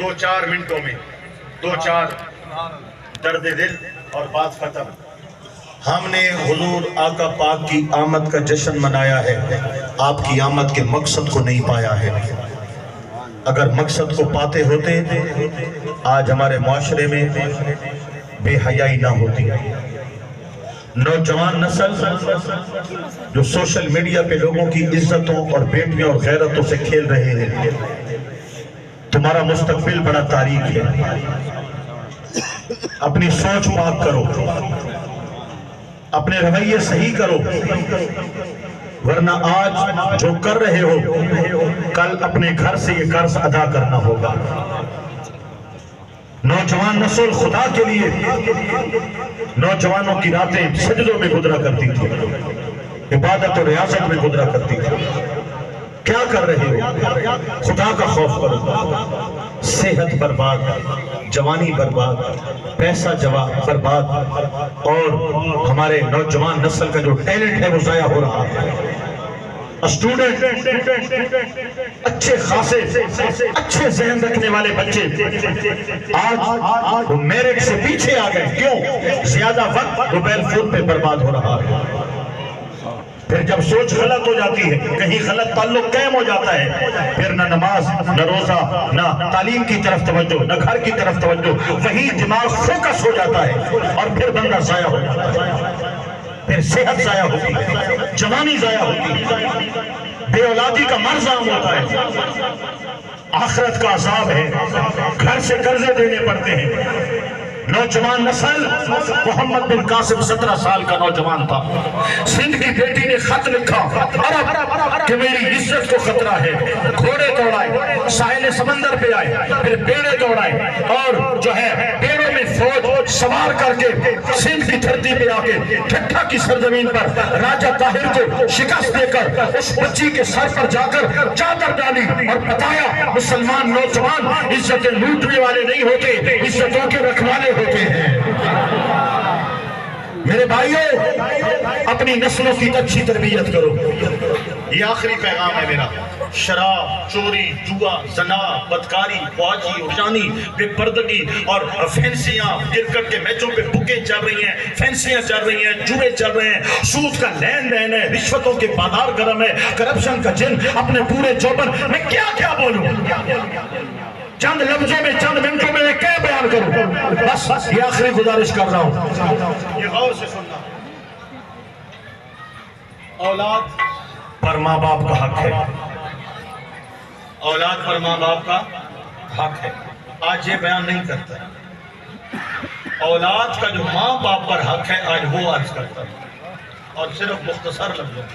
دو چار منٹوں میں دو چار درد دل اور بات ختم. ہم نے حضور آقا پاک کی آمد کا جشن منایا ہے، آپ کی آمد کے مقصد کو نہیں پایا ہے. اگر مقصد کو پاتے ہوتے آج ہمارے معاشرے میں بے حیائی نہ ہوتی. نوجوان نسل جو سوشل میڈیا پہ لوگوں کی عزتوں اور بیٹیوں اور غیرتوں سے کھیل رہے ہیں، تمہارا مستقبل بڑا تاریک ہے. اپنی سوچ پاک کرو، اپنے رویے صحیح کرو، ورنہ آج جو کر رہے ہو کل اپنے گھر سے یہ قرض ادا کرنا ہوگا. نوجوان نسل خدا کے لیے نوجوانوں کی راتیں سجدوں میں گزرا کرتی تھی، عبادت اور ریاضت میں گزرا کرتی تھی. کیا کر رہے ہو؟ خدا کا خوف کرو. صحت برباد، جوانی برباد، پیسہ برباد، اور ہمارے نوجوان نسل کا جو ٹیلنٹ ہے وہ ضائع ہو رہا ہے. اسٹوڈنٹ اچھے خاصے اچھے ذہن رکھنے والے بچے آج وہ میرٹ سے پیچھے آ گئے. کیوں؟ زیادہ وقت موبائل فون پہ برباد ہو رہا ہے. پھر جب سوچ غلط ہو جاتی ہے، کہیں غلط تعلق قائم ہو جاتا ہے، پھر نہ نماز، نہ روزہ، نہ تعلیم کی طرف توجہ، نہ گھر کی طرف توجہ، وہی دماغ فوکس ہو جاتا ہے اور پھر بندہ ضائع ہو جاتا ہے. پھر صحت ضائع ہوتی ہے، جوانی ضائع ہوتی ہے، بے اولادی کا مرض عام ہوتا ہے، آخرت کا عذاب ہے، گھر سے قرضے دینے پڑتے ہیں. نوجوان نسل، محمد بن قاسم 17 سال کا نوجوان تھا. سندھ کی بیٹی نے خط لکھا عرب کہ میری عزت کو خطرہ ہے. گھوڑے دوڑائے، ساحل سمندر پہ آئے، پھر بیڑے دوڑائے، اور جو ہے بیڑوں میں فوج سوار کر کے سندھ کی دھرتی پہ آ کے ٹھٹھا کی سرزمین پر راجہ طاہر کو شکست دے کر اس بچی کے سر پر جا کر چادر ڈالی اور بتایا مسلمان نوجوان عزتیں لوٹنے والے نہیں ہوتے، عزتوں کے رکھوانے ہوتے ہیں. میرے بھائیوں، اپنی نسلوں کی اچھی تربیت کرو. یہ آخری پیغام ہے میرا. شراب، چوری، جوا، زنا، بدکاری، خواجی، اجانی، بے پردگی اور فینسیاں، کرکٹ کے میچوں پہ بکیں چل رہی ہیں، فینسیاں چل رہی ہیں، جوئے چل رہے ہیں، سود کا لین دین ہے، رشوتوں کے بازار گرم ہے، کرپشن کا جن اپنے پورے چوبن. میں کیا بولوں؟ چند لفظوں میں، چند منٹوں میں کیا بیان کروں؟ بس یہ آخری گزارش کر رہا ہوں. یہ غور سے سننا. اولاد پر ماں باپ کا حق ہے. اولاد پر ماں باپ کا حق ہے. آج یہ بیان نہیں کرتا. اولاد کا جو ماں باپ پر حق ہے آج وہ عرض کرتا ہے، اور صرف مختصر لفظوں.